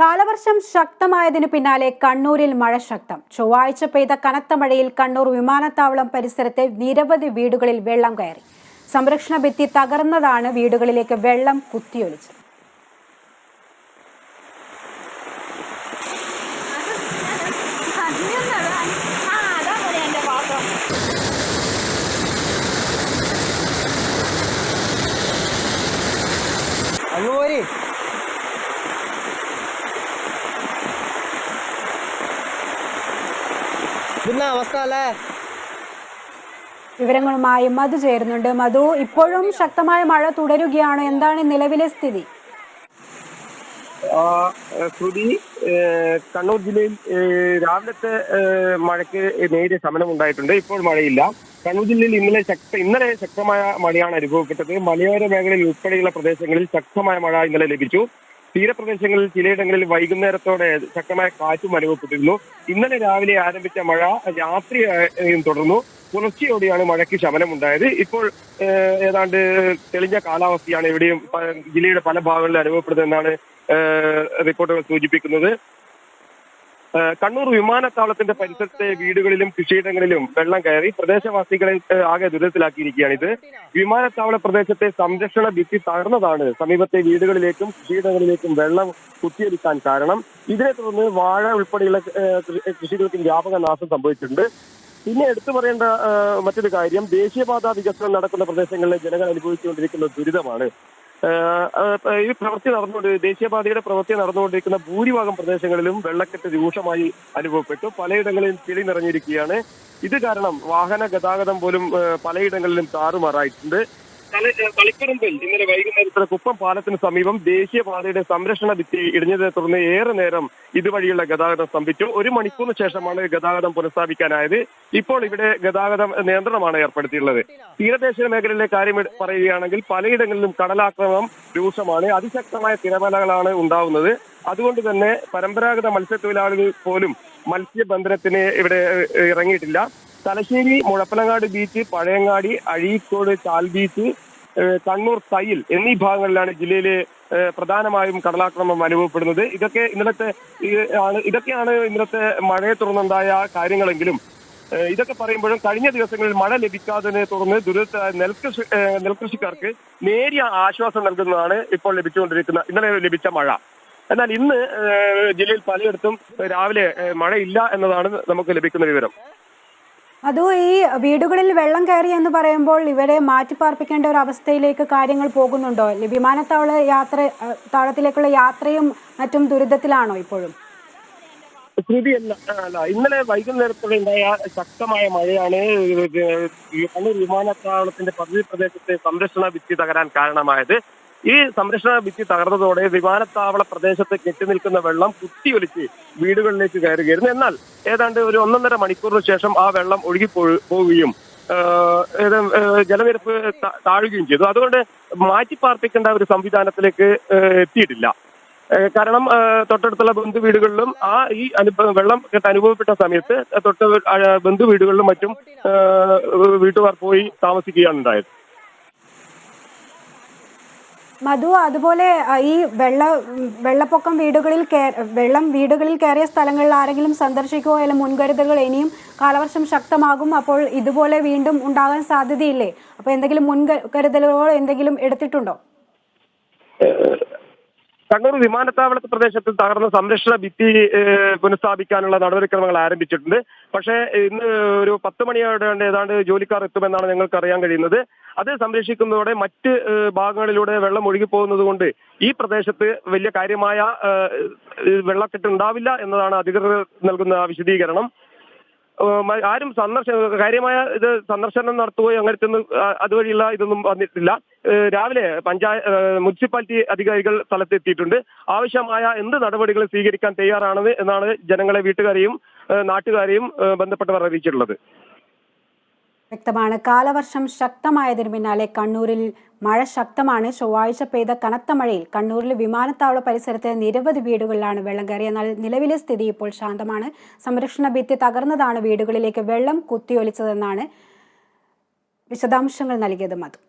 കാലവർഷം ശക്തമായതിനു പിന്നാലെ കണ്ണൂരിൽ മഴ ശക്തം. ചൊവ്വാഴ്ച പെയ്ത കനത്ത മഴയിൽ കണ്ണൂർ വിമാനത്താവളം പരിസരത്തെ നിരവധി വീടുകളിൽ വെള്ളം കയറി. സംരക്ഷണ ഭിത്തി തകർന്നതാണ് വീടുകളിലേക്ക് വെള്ളം കുത്തിയൊലിച്ചത്. വിവരങ്ങളുമായി മധു ചേരുന്നുണ്ട്. മധു, ഇപ്പോഴും ശക്തമായ മഴ തുടരുകയാണ്. എന്താണ് നിലവിലെ സ്ഥിതി? കണ്ണൂർ ജില്ലയിൽ രാവിലത്തെ മഴയ്ക്ക് നേരിയ ശമനം ഉണ്ടായിട്ടുണ്ട്. ഇപ്പോൾ മഴയില്ല. കണ്ണൂർ ജില്ലയിൽ ഇന്നലെ ശക്തമായ മഴയാണ് അനുഭവപ്പെട്ടത്. മലയോര മേഖലയിൽ ഉൾപ്പെടെയുള്ള പ്രദേശങ്ങളിൽ ശക്തമായ മഴ ഇന്നലെ ലഭിച്ചു. തീരപ്രദേശങ്ങളിൽ ചിലയിടങ്ങളിൽ വൈകുന്നേരത്തോടെ ശക്തമായ കാറ്റും അനുഭവപ്പെട്ടിരുന്നു. ഇന്നലെ രാവിലെ ആരംഭിച്ച മഴ രാത്രിയും തുടർന്നു. പുലർച്ചെയോടെയാണ് മഴയ്ക്ക് ശമനമുണ്ടായത്. ഇപ്പോൾ ഏതാണ്ട് തെളിഞ്ഞ കാലാവസ്ഥയാണ് ഇവിടെയും ജില്ലയുടെ പല ഭാഗങ്ങളിലും അനുഭവപ്പെടുന്നതെന്നാണ് റിപ്പോർട്ടുകൾ സൂചിപ്പിക്കുന്നത്. കണ്ണൂർ വിമാനത്താവളത്തിന്റെ പരിസരത്തെ വീടുകളിലും കൃഷിയിടങ്ങളിലും വെള്ളം കയറി പ്രദേശവാസികളെ ആകെ ദുരിതത്തിലാക്കിയിരിക്കുകയാണ്. ഇത് വിമാനത്താവള പ്രദേശത്തെ സംരക്ഷണ ഭിത്തി തകർന്നതാണ് സമീപത്തെ വീടുകളിലേക്കും കൃഷിയിടങ്ങളിലേക്കും വെള്ളം കുത്തിയൊലിക്കാൻ കാരണം. ഇതിനെ തുടർന്ന് വാഴ ഉൾപ്പെടെയുള്ള കൃഷികൾക്കും വ്യാപക നാശം സംഭവിച്ചിട്ടുണ്ട്. പിന്നെ എടുത്തു പറയേണ്ട മറ്റൊരു കാര്യം, ദേശീയപാത വികസനം നടക്കുന്ന പ്രദേശങ്ങളിലെ ജനങ്ങൾ അനുഭവിച്ചുകൊണ്ടിരിക്കുന്ന ദുരിതമാണ്. ഈ ദേശീയപാതയുടെ പ്രവൃത്തി നടന്നുകൊണ്ടിരിക്കുന്ന ഭൂരിഭാഗം പ്രദേശങ്ങളിലും വെള്ളക്കെട്ട് രൂക്ഷമായി അനുഭവപ്പെട്ടു. പലയിടങ്ങളിലും ചെളി നിറഞ്ഞിരിക്കുകയാണ്. ഇത് കാരണം വാഹന ഗതാഗതം പോലും പലയിടങ്ങളിലും താറുമാറായിട്ടുണ്ട്. തളിപ്പറമ്പിൽ ഇന്നലെ വൈകുന്നേരത്തിന് കുപ്പം പാലത്തിന് സമീപം ദേശീയപാതയുടെ സംരക്ഷണ ഭിത്തി ഇടിഞ്ഞതിനെ തുടർന്ന് ഏറെ നേരം ഇതുവഴിയുള്ള ഗതാഗതം സ്തംഭിച്ചു. 1 മണിക്കൂറിന് ശേഷമാണ് ഗതാഗതം പുനഃസ്ഥാപിക്കാനായത്. ഇപ്പോൾ ഇവിടെ ഗതാഗത നിയന്ത്രണമാണ് ഏർപ്പെടുത്തിയിട്ടുള്ളത്. തീരദേശ മേഖലയിലെ കാര്യം പറയുകയാണെങ്കിൽ പലയിടങ്ങളിലും കടലാക്രമണം രൂക്ഷമാണ്. അതിശക്തമായ തിരമാലകളാണ് ഉണ്ടാവുന്നത്. അതുകൊണ്ട് തന്നെ പരമ്പരാഗത മത്സ്യത്തൊഴിലാളികൾ പോലും മത്സ്യബന്ധനത്തിന് ഇവിടെ ഇറങ്ങിയിട്ടില്ല. തലശ്ശേരി, മുഴപ്പനങ്ങാട് ബീച്ച്, പഴയങ്ങാടി, അഴീക്കോട്, ചാൽ ബീച്ച്, കണ്ണൂർ തയ്യിൽ എന്നീ ഭാഗങ്ങളിലാണ് ജില്ലയിലെ പ്രധാനമായും കടലാക്രമണം അനുഭവപ്പെടുന്നത്. ഇതൊക്കെയാണ് ഇന്നലത്തെ മഴയെ തുടർന്നുണ്ടായ കാര്യങ്ങളെങ്കിലും ഇതൊക്കെ പറയുമ്പോഴും കഴിഞ്ഞ ദിവസങ്ങളിൽ മഴ ലഭിക്കാത്തതിനെ തുടർന്ന് നെൽകൃഷിക്കാർക്ക് നേരിയ ആശ്വാസം നൽകുന്നതാണ് ഇപ്പോൾ ഇന്നലെ ലഭിച്ച മഴ. എന്നാൽ ഇന്ന് ജില്ലയിൽ പലയിടത്തും രാവിലെ മഴയില്ല എന്നതാണ് നമുക്ക് ലഭിക്കുന്ന വിവരം. അതോ ഈ വീടുകളിൽ വെള്ളം കയറി എന്ന് പറയുമ്പോൾ ഇവരെ മാറ്റിപ്പാർപ്പിക്കേണ്ട ഒരു അവസ്ഥയിലേക്ക് കാര്യങ്ങൾ പോകുന്നുണ്ടോ? താവളത്തിലേക്കുള്ള യാത്രയും മറ്റും ദുരിതത്തിലാണോ ഇപ്പോഴും? അല്ല, ഇന്നലെ വൈകുന്നേരത്തോടെ ഉണ്ടായ ശക്തമായ മഴയാണ് കണ്ണൂർ വിമാനത്താവളത്തിന്റെ പദ്ധതി പ്രദേശത്തെ സംരക്ഷണ ഭിത്തി തകരാൻ കാരണമായത്. ഈ സംരക്ഷണ ഭിത്തി തകർന്നതോടെ വിമാനത്താവള പ്രദേശത്ത് കെട്ടിനിൽക്കുന്ന വെള്ളം കുത്തിയൊലിച്ച് വീടുകളിലേക്ക് കയറുകയായിരുന്നു. എന്നാൽ ഏതാണ്ട് ഒരു 1.5 മണിക്കൂറിന് ശേഷം ആ വെള്ളം ഒഴുകി പോവുകയും ജലനിരപ്പ് താഴുകയും ചെയ്തു. അതുകൊണ്ട് മാറ്റിപ്പാർപ്പിക്കേണ്ട ഒരു സംവിധാനത്തിലേക്ക് എത്തിയിട്ടില്ല. കാരണം തൊട്ടടുത്തുള്ള ബന്ധുവീടുകളിലും ഈ വെള്ളം അനുഭവപ്പെട്ട സമയത്ത് ബന്ധുവീടുകളിലും മറ്റും വീട്ടുകാർ പോയി താമസിക്കുകയാണ് ഉണ്ടായത്. മധു, അതുപോലെ ഈ വെള്ളപ്പൊക്കം വെള്ളം വീടുകളിൽ കയറിയ സ്ഥലങ്ങളിൽ ആരെങ്കിലും സന്ദർശിക്കുകയോ അല്ലെങ്കിൽ മുൻകരുതലുകൾ ഇനിയും കാലവർഷം ശക്തമാകും, അപ്പോൾ ഇതുപോലെ വീണ്ടും ഉണ്ടാകാൻ സാധ്യതയില്ലേ? അപ്പോൾ എന്തെങ്കിലും മുൻകരുതലുകളോ എന്തെങ്കിലും എടുത്തിട്ടുണ്ടോ? കണ്ണൂർ വിമാനത്താവള പ്രദേശത്ത് തകർന്ന സംരക്ഷണ ഭിത്തി പുനഃസ്ഥാപിക്കാനുള്ള നടപടിക്രമങ്ങൾ ആരംഭിച്ചിട്ടുണ്ട്. പക്ഷേ ഇന്ന് ഒരു 10 മണിയോടെ ഏതാണ്ട് ജോലിക്കാർ എത്തുമെന്നാണ് ഞങ്ങൾക്ക് അറിയാൻ കഴിയുന്നത്. അത് സംരക്ഷിക്കുന്നതോടെ മറ്റ് ഭാഗങ്ങളിലൂടെ വെള്ളം ഒഴുകിപ്പോകുന്നത് കൊണ്ട് ഈ പ്രദേശത്ത് വലിയ കാര്യമായ വെള്ളക്കെട്ട് ഉണ്ടാവില്ല എന്നതാണ് അധികൃതർ നൽകുന്ന വിശദീകരണം. ആരും കാര്യമായ സന്ദർശനം നടത്തുകയോ അങ്ങനത്തെ അതുവഴിയുള്ള ഇതൊന്നും വന്നിട്ടില്ല. രാവിലെ മുനിസിപ്പാലിറ്റി അധികാരികൾ സ്ഥലത്തെത്തിയിട്ടുണ്ട്. ആവശ്യമായ എന്ത് നടപടികൾ സ്വീകരിക്കാൻ തയ്യാറാണ് എന്നാണ് ജനങ്ങളെ, വീട്ടുകാരെയും നാട്ടുകാരെയും ബന്ധപ്പെട്ടവർ അറിയിച്ചിട്ടുള്ളത്. വ്യക്തമാണ്. കാലവർഷം ശക്തമായതിനു പിന്നാലെ കണ്ണൂരിൽ മഴ ശക്തമാണ്. ചൊവ്വാഴ്ച പെയ്ത കനത്ത മഴയിൽ കണ്ണൂരിലെ വിമാനത്താവള പരിസരത്തെ നിരവധി വീടുകളിലാണ് വെള്ളം കയറിയത്. എന്നാൽ നിലവിലെ സ്ഥിതി ഇപ്പോൾ ശാന്തമാണ്. സംരക്ഷണ ഭിത്തി തകർന്നതാണ് വീടുകളിലേക്ക് വെള്ളം കുത്തിയൊലിച്ചതെന്നാണ് വിശദാംശങ്ങൾ നൽകിയത് മധു.